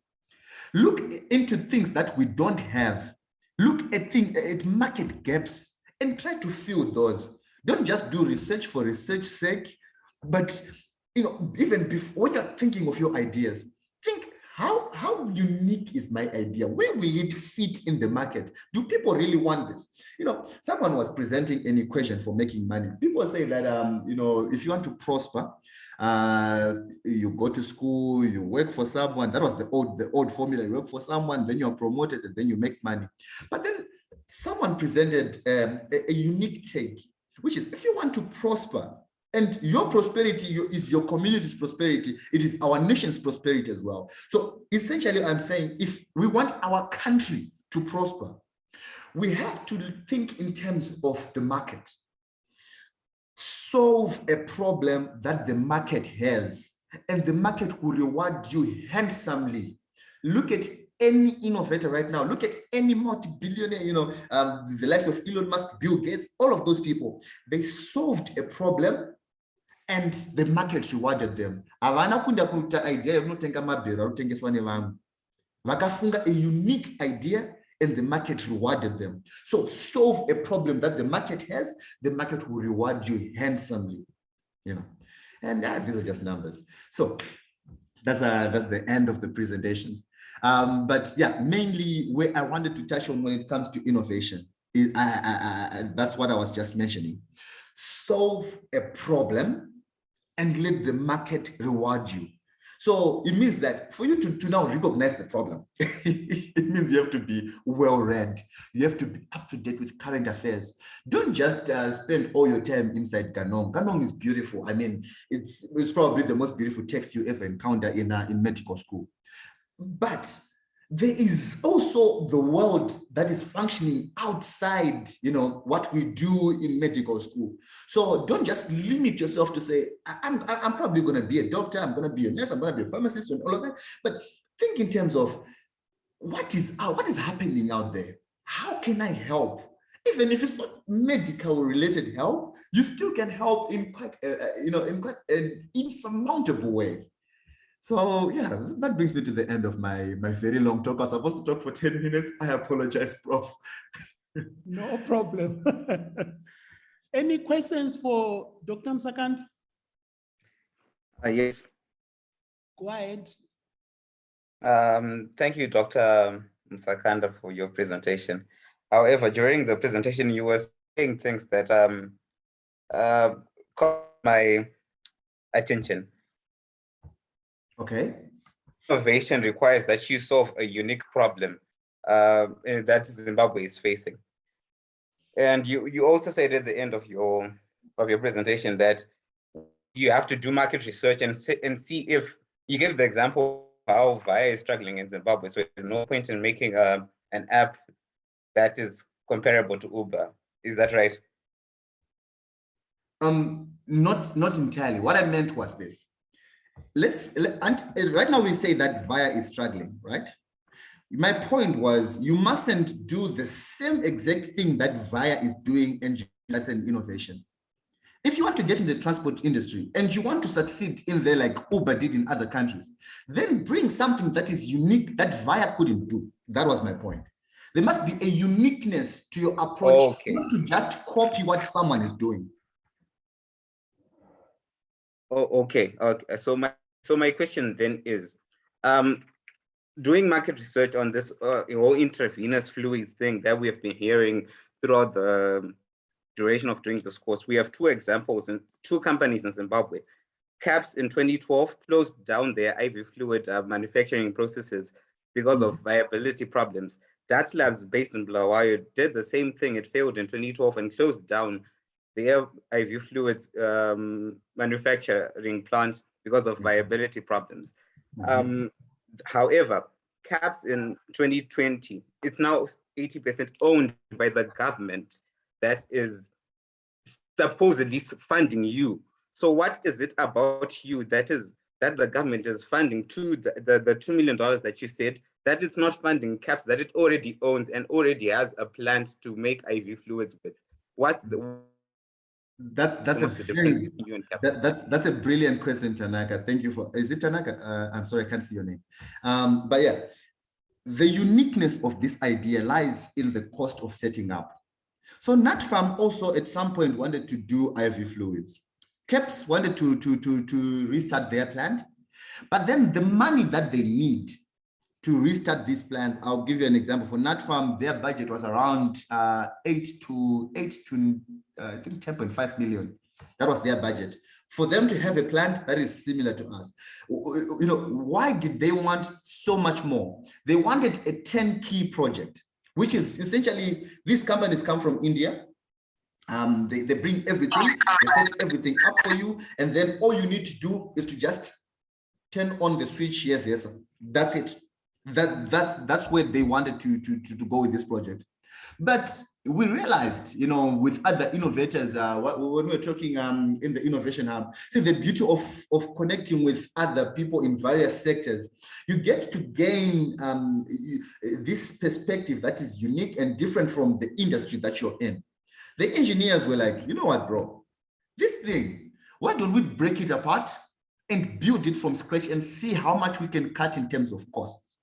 Look into things that we don't have. Look at market gaps and try to fill those. Don't just do research for research sake, but even before you're thinking of your ideas, think how unique is my idea? Where will it fit in the market? Do people really want this? Someone was presenting an equation for making money. People say that if you want to prosper, you go to school, you work for someone. That was the old formula. You work for someone, then you're promoted, and then you make money. But then someone presented a unique take, which is if you want to prosper, and your prosperity is your community's prosperity, it is our nation's prosperity as well. So essentially, I'm saying if we want our country to prosper, we have to think in terms of the market. Solve a problem that the market has, and the market will reward you handsomely. Look at any innovator right now. Look at any multi-billionaire, the likes of Elon Musk, Bill Gates, all of those people. They solved a problem and the market rewarded them. Vakafunga a unique idea and the market rewarded them. So solve a problem that the market has, the market will reward you handsomely. And these are just numbers. So that's the end of the presentation. But yeah, mainly where I wanted to touch on when it comes to innovation, that's what I was just mentioning. Solve a problem and let the market reward you. So it means that for you to now recognize the problem, it means you have to be well-read. You have to be up to date with current affairs. Don't just spend all your time inside Ganong. Ganong is beautiful. I mean, it's probably the most beautiful text you ever encounter in medical school. But there is also the world that is functioning outside, what we do in medical school. So don't just limit yourself to say, I'm probably going to be a doctor, I'm going to be a nurse, I'm going to be a pharmacist and all of that. But think in terms of what is happening out there? How can I help? Even if it's not medical related help, you still can help in quite an insurmountable way. So yeah, that brings me to the end of my very long talk. I was supposed to talk for 10 minutes. I apologize, Prof. No problem. Any questions for Dr. Msakand? Yes. Go ahead. Thank you, Dr. Msakanda, for your presentation. However, during the presentation, you were saying things that caught my attention. Okay. Innovation requires that you solve a unique problem that Zimbabwe is facing. And you also said at the end of your presentation that you have to do market research and see if you give the example how Via is struggling in Zimbabwe. So there's no point in making an app that is comparable to Uber. Is that right? Not entirely. What I meant was this. Right now we say that Via is struggling, right? My point was you mustn't do the same exact thing that Via is doing in innovation. If you want to get in the transport industry and you want to succeed in there like Uber did in other countries, then bring something that is unique that Via couldn't do. That was my point. There must be a uniqueness to your approach, Okay. not to just copy what someone is doing. Oh, okay. Okay. So my question then is, doing market research on this whole intravenous fluids thing that we have been hearing throughout the duration of doing this course, we have two examples in two companies in Zimbabwe. CAPS in 2012 closed down their IV fluid manufacturing processes because of viability problems. DAT Labs based in Bulawayo did the same thing. It failed in 2012 and closed down their IV fluids manufacturing plant because of viability problems. However, CAPS in 2020, it's now 80% owned by the government that is supposedly funding you. So what is it about you that the government is funding to the $2 million that you said, that it's not funding CAPS, that it already owns and already has a plant to make IV fluids with? What's the That's a what's the difference very between you and CAPS? that's a brilliant question, Tanaka. Thank you for. Is it Tanaka? I'm sorry, I can't see your name. But yeah, the uniqueness of this idea lies in the cost of setting up. So NatFarm also at some point wanted to do IV fluids. CAPS wanted to restart their plant, but then the money that they need to restart these plants, I'll give you an example. For NatFarm, their budget was around 8 to I think 10.5 million. That was their budget. For them to have a plant that is similar to us, you know, why did they want so much more? They wanted a 10-key project, which is essentially, these companies come from India. They bring everything, they set everything up for you, and then all you need to do is to just turn on the switch. Yes, that's it. That's where they wanted to go with this project. But we realized, you know, with other innovators, when we were talking in the Innovation Hub, see the beauty of connecting with other people in various sectors, you get to gain this perspective that is unique and different from the industry that you're in. The engineers were like, you know what, bro, this thing, why don't we break it apart and build it from scratch and see how much we can cut in terms of costs?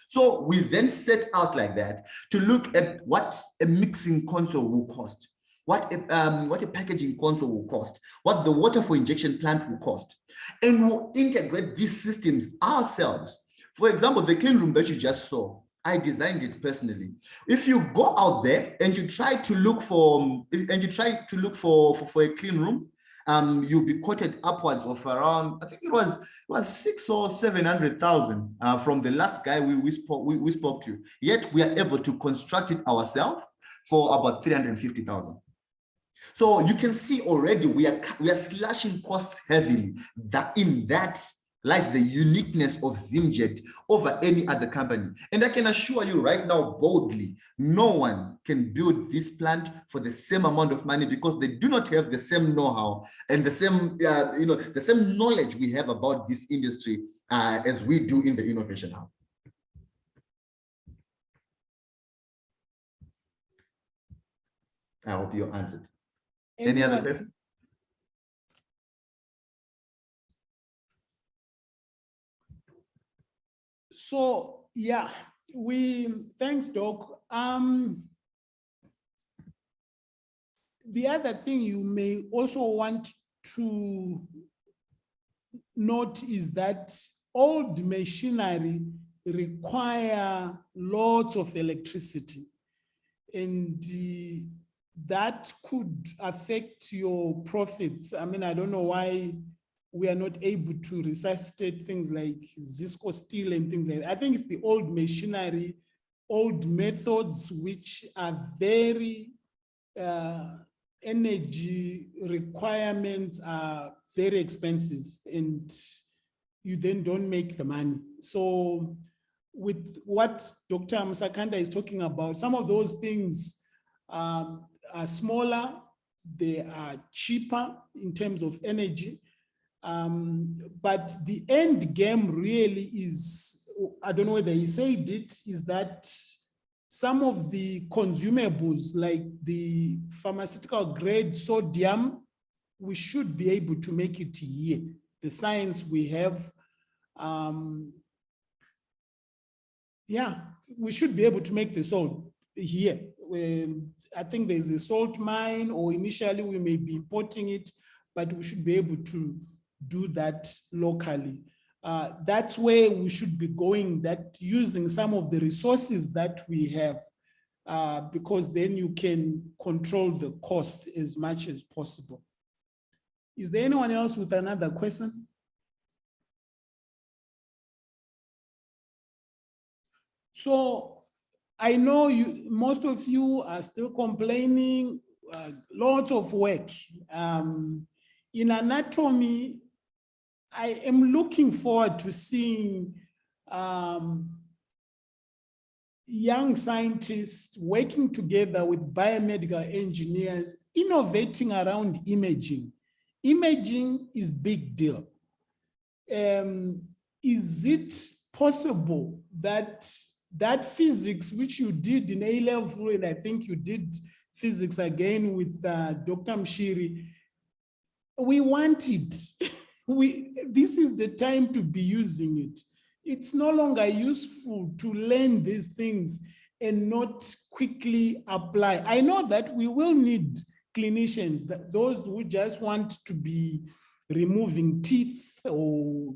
So we then set out like that to look at what a mixing console will cost, what a packaging console will cost, what the water for injection plant will cost, and we'll integrate these systems ourselves. For example, the clean room that you just saw, I designed it personally. If you go out there and you try to look for a clean room, you'll be quoted upwards of around, I think it was 600,000 or 700,000 from the last guy we spoke to. Yet we are able to construct it ourselves for about 350,000. So you can see already we are slashing costs heavily. That in that lies the uniqueness of Zimjet over any other company. And I can assure you right now, boldly, no one can build this plant for the same amount of money because they do not have the same know-how and the same, the same knowledge we have about this industry as we do in the Innovation Hub. I hope you answered. Any other questions? So yeah, thanks, Doc. The other thing you may also want to note is that old machinery require lots of electricity, and that could affect your profits. I mean, I don't know why we are not able to resuscitate things like Zisco steel and things like that. I think it's the old machinery, old methods, which are very, energy requirements are very expensive, and you then don't make the money. So with what Dr. Msakanda is talking about, some of those things are smaller, they are cheaper in terms of energy. But the end game really is, I don't know whether he said it, is that some of the consumables like the pharmaceutical grade sodium, we should be able to make it here. The science we have, yeah, we should be able to make the salt here. I think there's a salt mine, or initially we may be importing it, but we should be able to do that locally. That's where we should be going, that using some of the resources that we have, because then you can control the cost as much as possible. Is there anyone else with another question? So I know most of you are still complaining, lots of work. In anatomy, I am looking forward to seeing young scientists working together with biomedical engineers, innovating around imaging Imaging is big deal. Is it possible that that physics which you did in A-level, and I think you did physics again with Dr. Mshiri, we want it. This is the time to be using it. It's no longer useful to learn these things and not quickly apply. I know that we will need clinicians, those who just want to be removing teeth or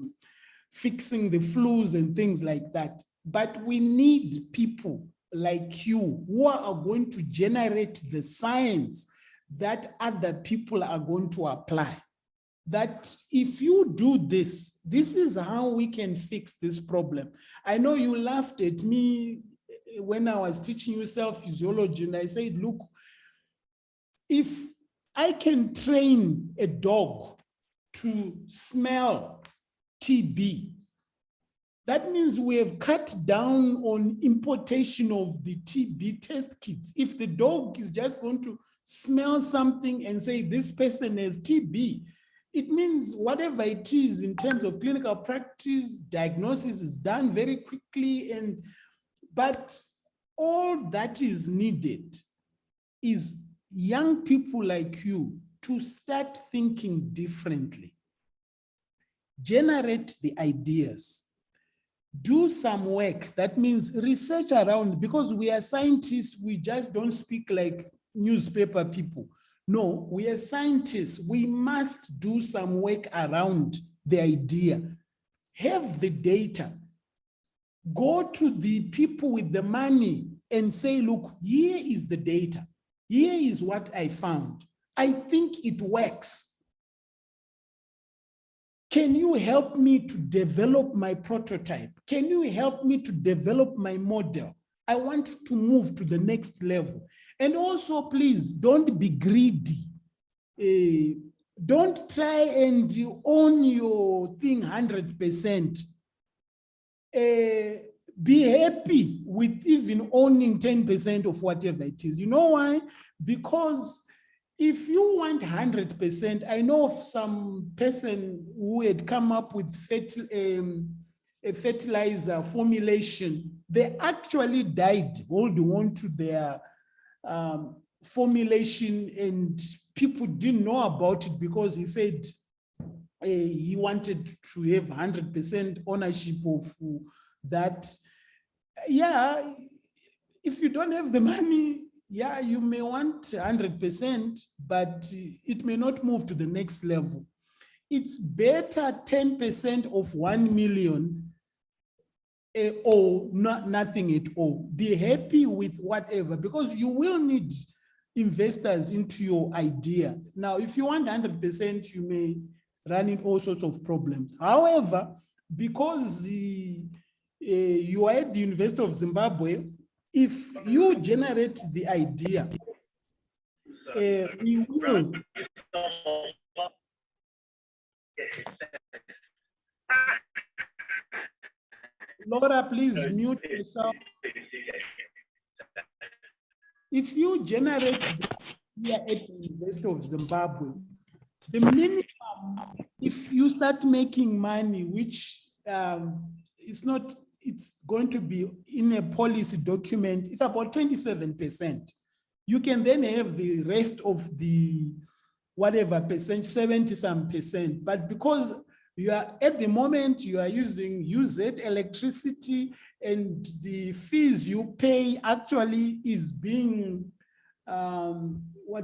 fixing the flus and things like that. But we need people like you who are going to generate the science that other people are going to apply. That if you do this, this is how we can fix this problem. I know you laughed at me when I was teaching you self-physiology, and I said, look, if I can train a dog to smell TB, that means we have cut down on importation of the TB test kits. If the dog is just going to smell something and say this person has TB, it means whatever it is in terms of clinical practice, diagnosis is done very quickly. But all that is needed is young people like you to start thinking differently. Generate the ideas. Do some work. That means research around, because we are scientists, we just don't speak like newspaper people. No, we are scientists. We must do some work around the idea. Have the data. Go to the people with the money and say, look, here is the data. Here is what I found. I think it works. Can you help me to develop my prototype? Can you help me to develop my model? I want to move to the next level. And also, please, don't be greedy. Don't try and own your thing 100%. Be happy with even owning 10% of whatever it is. You know why? Because if you want 100%, I know of some person who had come up with a fertilizer formulation. They actually died holding on to their formulation, and people didn't know about it because he said he wanted to have 100% ownership of that. Yeah, if you don't have the money, yeah, you may want 100%, but it may not move to the next level. It's better 10% of 1 million or nothing at all. Be happy with whatever, because you will need investors into your idea. Now, if you want 100%, you may run into all sorts of problems. However, because you are at the University of Zimbabwe, if you generate the idea, we will. Laura, please mute yourself. If you generate the idea at the University of Zimbabwe, the minimum, if you start making money, which it's not, it's going to be in a policy document, it's about 27%. You can then have the rest of the whatever percent, 70-some%. But because you are at the moment, you are using UZ electricity, and the fees you pay actually is being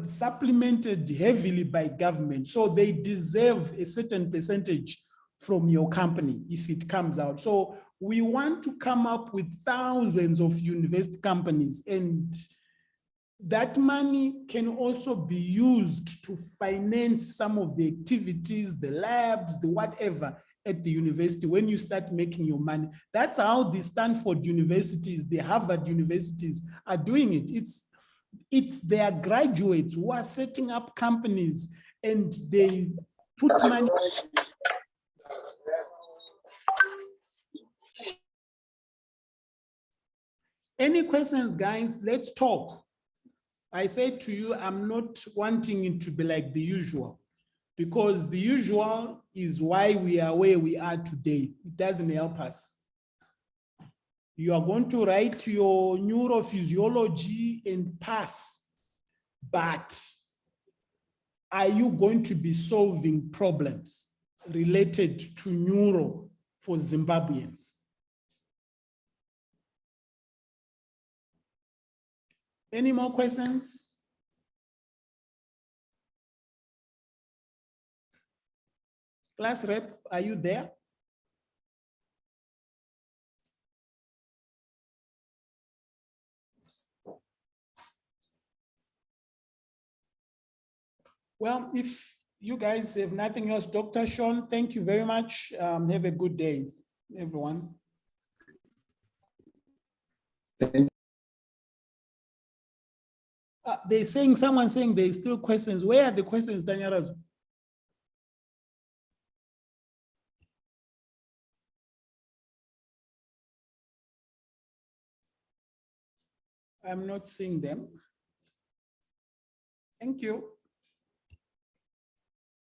supplemented heavily by government. So they deserve a certain percentage from your company if it comes out. So we want to come up with thousands of university companies, and that money can also be used to finance some of the activities, the labs, the whatever at the university when you start making your money. That's how the Stanford universities, the Harvard universities are doing it. It's their graduates who are setting up companies, and they put money. Any questions, guys? Let's talk. I said to you, I'm not wanting it to be like the usual. because the usual is why we are where we are today. It doesn't help us. You are going to write your neurophysiology and pass, but are you going to be solving problems related to neuro for Zimbabweans? Any more questions? Class rep, are you there? Well, if you guys have nothing else, Dr. Sean, thank you very much. Have a good day, everyone. They're saying, someone saying there's still questions. Where are the questions, Daniel? I'm not seeing them. Thank you.